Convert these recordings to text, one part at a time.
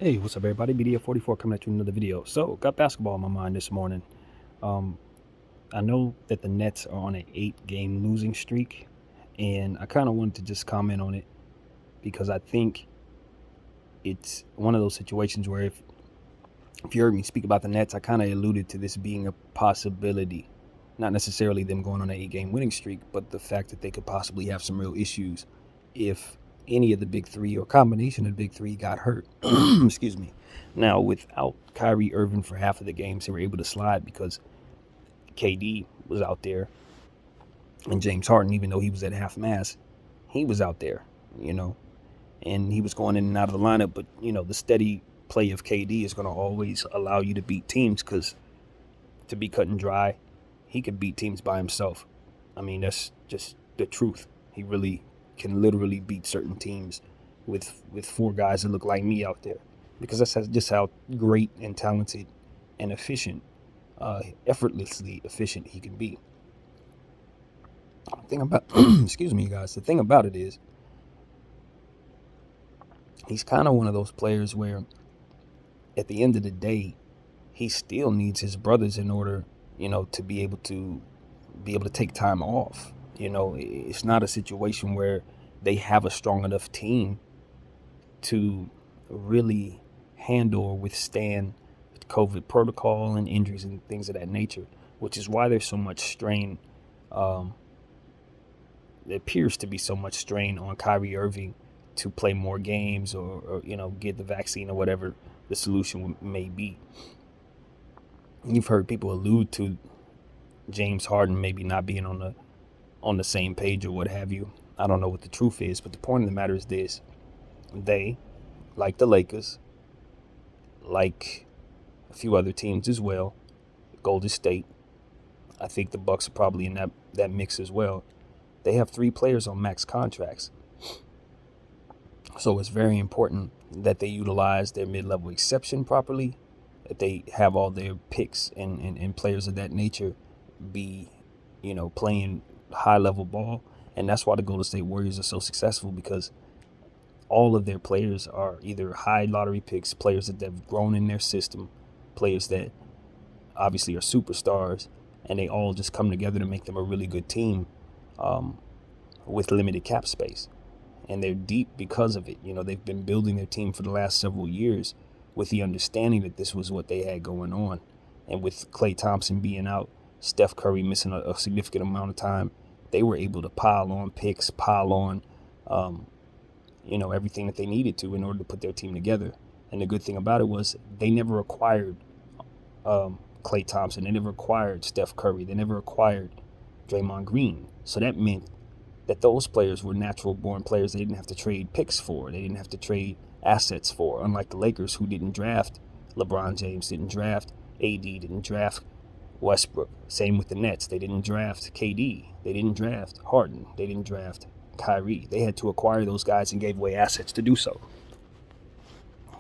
Hey, what's up, everybody? BDF44 coming at you with another video. So, got basketball on my mind this morning. Um, I know that the Nets are on an 8-game losing streak, and I kind of wanted to just comment on it because I think it's one of those situations where if you heard me speak about the Nets, I kind of alluded to this being a possibility. Not necessarily them going on an 8-game winning streak, but the fact that they could possibly have some real issues if any of the big three or combination of the big three got hurt. Excuse me. Now, without Kyrie Irving for half of the games, they were able to slide because KD was out there and James Harden, even though he was at half mast, he was out there, you know, and he was going in and out of the lineup. But, the steady play of KD is going to always allow you to beat teams because to be cut and dry, he could beat teams by himself. I mean, that's just the truth. He really can literally beat certain teams with four guys that look like me out there because that's just how great and talented and efficient, effortlessly efficient he can be. The thing about, excuse me, guys, the thing about it is he's kind of one of those players where at the end of the day, he still needs his brothers in order, to be able to take time off. It's not a situation where they have a strong enough team to really handle or withstand COVID protocol and injuries and things of that nature, which is why there's so much strain. Um, there appears to be so much strain on Kyrie Irving to play more games or get the vaccine or whatever the solution may be. You've heard people allude to James Harden maybe not being on the same page or what have you. I don't know what the truth is, but the point of the matter is this: they, like the Lakers, like a few other teams as well, Golden State, I think the Bucks are probably in that mix as well. They have 3 players on max contracts. So it's very important that they utilize their mid-level exception properly, that they have all their picks and players of that nature be, playing high-level ball. And that's why the Golden State Warriors are so successful, because all of their players are either high lottery picks, players that have grown in their system, players that obviously are superstars, and they all just come together to make them a really good team with limited cap space. And they're deep because of it. They've been building their team for the last several years with the understanding that this was what they had going on. And with Klay Thompson being out, Steph Curry missing a significant amount of time, they were able to pile on picks, pile on, everything that they needed to in order to put their team together. And the good thing about it was they never acquired Klay Thompson. They never acquired Steph Curry. They never acquired Draymond Green. So that meant that those players were natural born players they didn't have to trade picks for. They didn't have to trade assets for, unlike the Lakers, who didn't draft LeBron James, didn't draft AD, didn't draft Westbrook. Same with the Nets. They didn't draft KD. They didn't draft Harden. They didn't draft Kyrie. They had to acquire those guys and gave away assets to do so.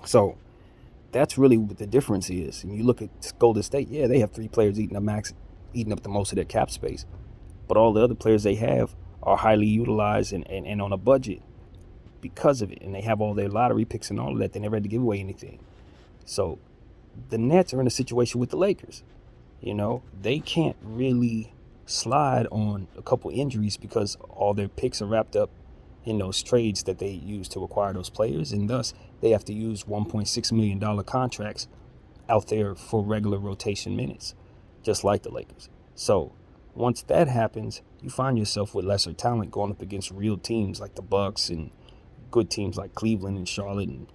So that's really what the difference is. And you look at Golden State, yeah, they have 3 players eating up the most of their cap space. But all the other players they have are highly utilized and on a budget because of it. And they have all their lottery picks and all of that. They never had to give away anything. So the Nets are in a situation with the Lakers. They can't really slide on a couple injuries because all their picks are wrapped up in those trades that they use to acquire those players. And thus, they have to use $1.6 million contracts out there for regular rotation minutes, just like the Lakers. So once that happens, you find yourself with lesser talent going up against real teams like the Bucks and good teams like Cleveland and Charlotte and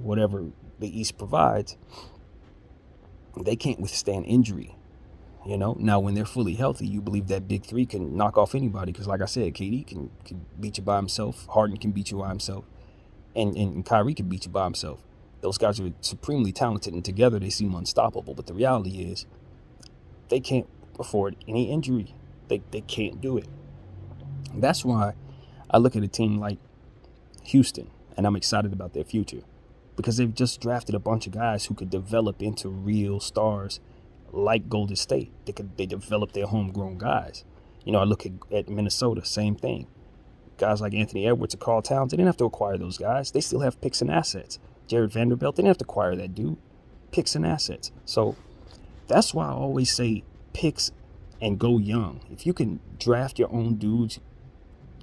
whatever the East provides. They can't withstand injury. Now when they're fully healthy, you believe that big 3 can knock off anybody, because like I said, KD can beat you by himself, Harden can beat you by himself, and Kyrie can beat you by himself. Those guys are supremely talented, and together they seem unstoppable. But the reality is they can't afford any injury. They can't do it. That's why I look at a team like Houston and I'm excited about their future, because they've just drafted a bunch of guys who could develop into real stars like Golden State. They develop their homegrown guys. I look at Minnesota, same thing. Guys like Anthony Edwards or Karl Towns, they didn't have to acquire those guys. They still have picks and assets. Jared Vanderbilt. They didn't have to acquire that dude. Picks and assets. So that's why I always say picks and go young. If you can draft your own dudes,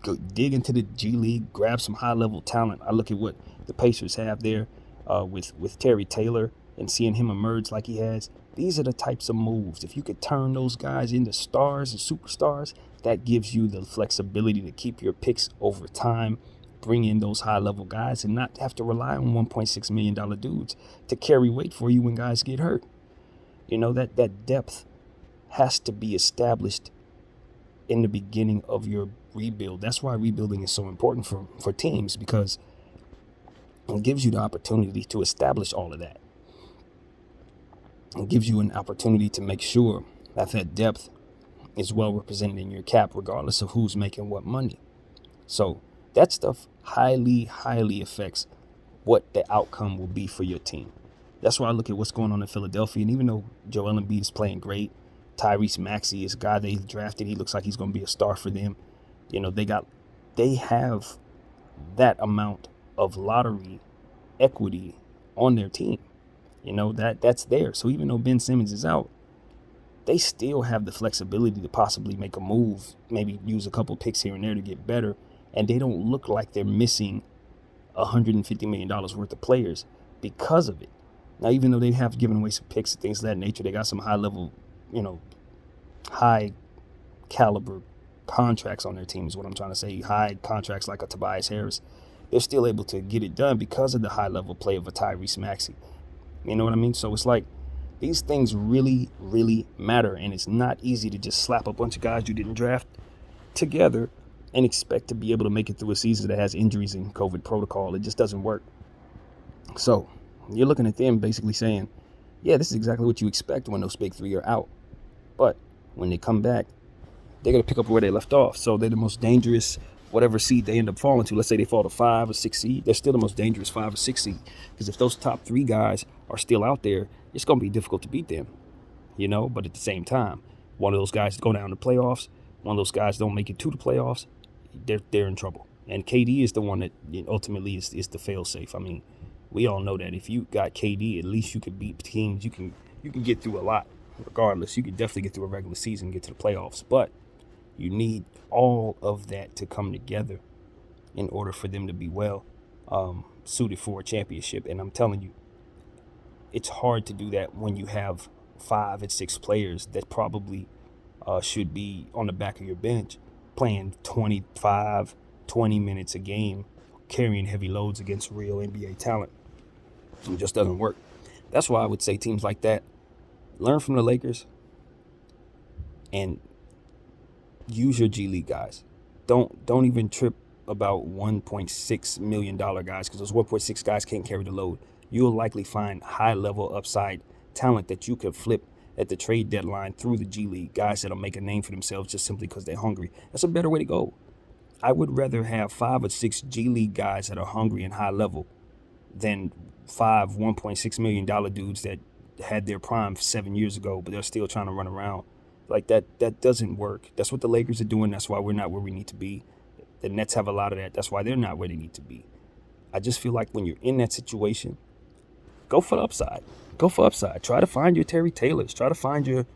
go dig into the G League, grab some high-level talent. I look at what the Pacers have there with Terry Taylor and seeing him emerge like he has. These are the types of moves. If you could turn those guys into stars and superstars, that gives you the flexibility to keep your picks over time, bring in those high-level guys, and not have to rely on $1.6 million dudes to carry weight for you when guys get hurt. You know, that depth has to be established in the beginning of your rebuild. That's why rebuilding is so important for teams, because it gives you the opportunity to establish all of that. It gives you an opportunity to make sure that depth is well represented in your cap, regardless of who's making what money. So that stuff highly, highly affects what the outcome will be for your team. That's why I look at what's going on in Philadelphia. And even though Joel Embiid is playing great, Tyrese Maxey is a guy they drafted. He looks like he's going to be a star for them. You know, they have that amount of lottery equity on their team. You know, that's there. So even though Ben Simmons is out, they still have the flexibility to possibly make a move, maybe use a couple picks here and there to get better. And they don't look like they're missing $150 million worth of players because of it. Now, even though they have given away some picks and things of that nature, they got some high-level, high-caliber contracts on their team is what I'm trying to say. High contracts like a Tobias Harris. They're still able to get it done because of the high-level play of a Tyrese Maxey. You know what I mean? So it's like these things really, really matter, and it's not easy to just slap a bunch of guys you didn't draft together and expect to be able to make it through a season that has injuries and COVID protocol. It just doesn't work. So you're looking at them basically saying, yeah, this is exactly what you expect when those big three are out. But when they come back, they're going to pick up where they left off. So they're the most dangerous, whatever seed they end up falling to. Let's say they fall to 5 or 6 seed. They're still the most dangerous 5 or 6 seed. Because if those top 3 guys are still out there, it's going to be difficult to beat them. You know, but at the same time, one of those guys go down to playoffs. One of those guys don't make it to the playoffs. They're in trouble. And KD is the one that ultimately is the fail-safe. I mean, we all know that if you got KD, at least you could beat teams. You can get through a lot. Regardless, you could definitely get through a regular season and get to the playoffs. But you need all of that to come together in order for them to be well suited for a championship. And I'm telling you, it's hard to do that when you have 5 and 6 players that probably should be on the back of your bench playing 25, 20 minutes a game, carrying heavy loads against real NBA talent. It just doesn't work. That's why I would say teams like that, learn from the Lakers and use your G League guys. Don't even trip about $1.6 million guys, because those 1.6 guys can't carry the load. You'll likely find high-level upside talent that you could flip at the trade deadline through the G League, guys that'll make a name for themselves just simply because they're hungry. That's a better way to go. I would rather have 5 or 6 G League guys that are hungry and high level than 5 $1.6 million dudes that had their prime 7 years ago, but they're still trying to run around. Like that doesn't work. That's what the Lakers are doing. That's why we're not where we need to be. The Nets have a lot of that. That's why they're not where they need to be. I just feel like when you're in that situation, go for the upside. Go for upside. Try to find your Terry Taylors. Try to find your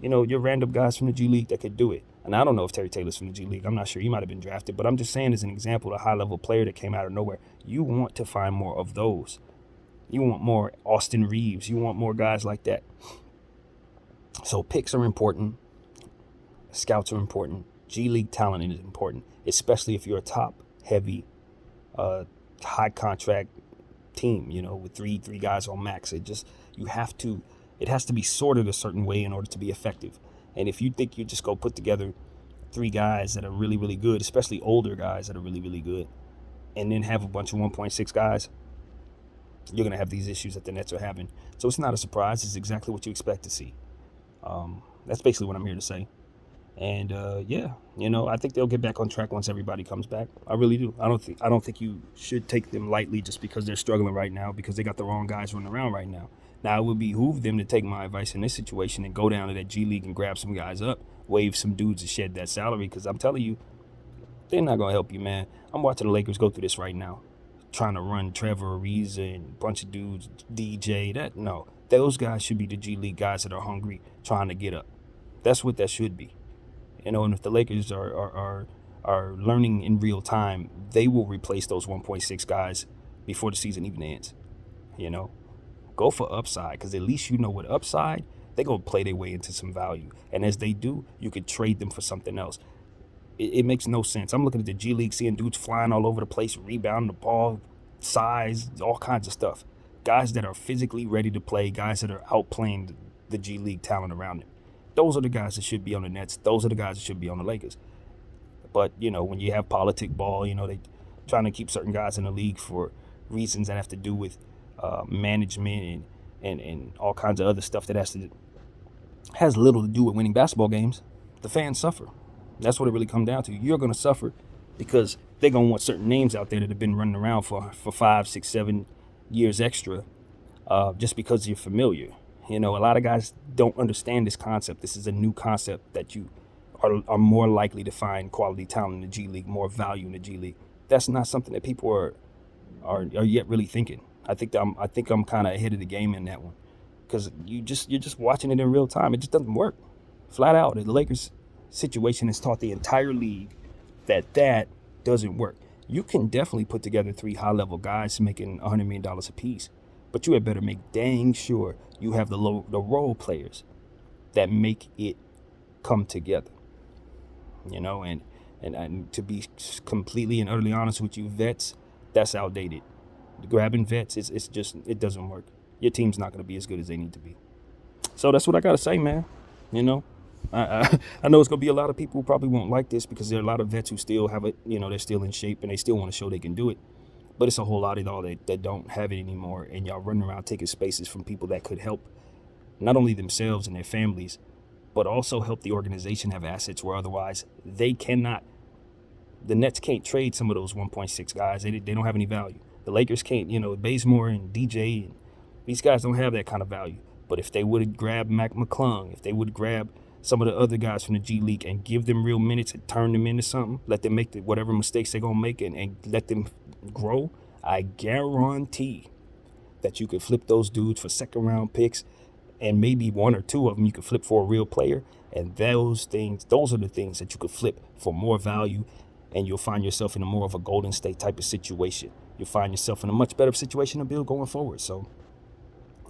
random guys from the G League that could do it. And I don't know if Terry Taylor's from the G League. I'm not sure. He might have been drafted. But I'm just saying as an example, a high-level player that came out of nowhere. You want to find more of those. You want more Austin Reeves. You want more guys like that. So picks are important. Scouts are important. G League talent is important, especially if you're a top-heavy, high-contract team, with three guys on max. It has to be sorted a certain way in order to be effective. And if you think you just go put together 3 guys that are really, really good, especially older guys that are really, really good, and then have a bunch of 1.6 guys, you're going to have these issues that the Nets are having. So it's not a surprise. It's exactly what you expect to see. That's basically what I'm here to say. And I think they'll get back on track once everybody comes back. I really do. I don't think you should take them lightly just because they're struggling right now, because they got the wrong guys running around right now. Now, it would behoove them to take my advice in this situation and go down to that G League and grab some guys up, waive some dudes to shed that salary, because I'm telling you, they're not going to help you, man. I'm watching the Lakers go through this right now. trying to run Trevor Ariza and a bunch of dudes, DJ. No, those guys should be the G League guys that are hungry, trying to get up. That's what that should be. And if the Lakers are learning in real time, they will replace those 1.6 guys before the season even ends. Go for upside, because at least with upside, they're going to play their way into some value. And as they do, you could trade them for something else. It makes no sense. I'm looking at the G League, seeing dudes flying all over the place, rebounding the ball, size, all kinds of stuff. Guys that are physically ready to play, guys that are outplaying the G League talent around them. Those are the guys that should be on the Nets. Those are the guys that should be on the Lakers. But, when you have politic ball, they trying to keep certain guys in the league for reasons that have to do with management and all kinds of other stuff that has little to do with winning basketball games. The fans suffer. That's what it really comes down to. You're going to suffer because they're going to want certain names out there that have been running around for 5, 6, 7 years extra just because you're familiar. A lot of guys don't understand this concept. This is a new concept that you are more likely to find quality talent in the G League, more value in the G League. That's not something that people are yet really thinking. I think I'm kind of ahead of the game in that one, because you're just watching it in real time. It just doesn't work. Flat out, the Lakers situation has taught the entire league that doesn't work. You can definitely put together 3 high-level guys making $100 million a piece, but you had better make dang sure you have the role players that make it come together. And to be completely and utterly honest with you, vets, that's outdated. Grabbing vets, it doesn't work. Your team's not going to be as good as they need to be. So that's what I got to say, man. I know it's going to be a lot of people who probably won't like this, because there are a lot of vets who still have it, they're still in shape and they still want to show they can do it. But it's a whole lot of y'all that don't have it anymore, and y'all running around taking spaces from people that could help not only themselves and their families, but also help the organization have assets where otherwise they cannot. The Nets can't trade some of those 1.6 guys. They don't have any value. The Lakers can't, Bazemore and DJ, and these guys don't have that kind of value. But if they would have grabbed Mac McClung, if they would grab some of the other guys from the G League and give them real minutes and turn them into something, let them make whatever mistakes they're going to make and let them grow, I guarantee that you could flip those dudes for second-round picks, and maybe 1 or 2 of them you could flip for a real player. And those are the things that you could flip for more value, and you'll find yourself in a more of a Golden State type of situation. You'll find yourself in a much better situation to build going forward. So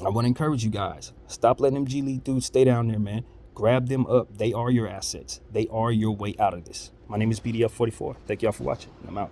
I want to encourage you guys, stop letting them G League dudes stay down there, man. Grab them up. They are your assets. They are your way out of this. My name is BDF44. Thank y'all for watching. I'm out.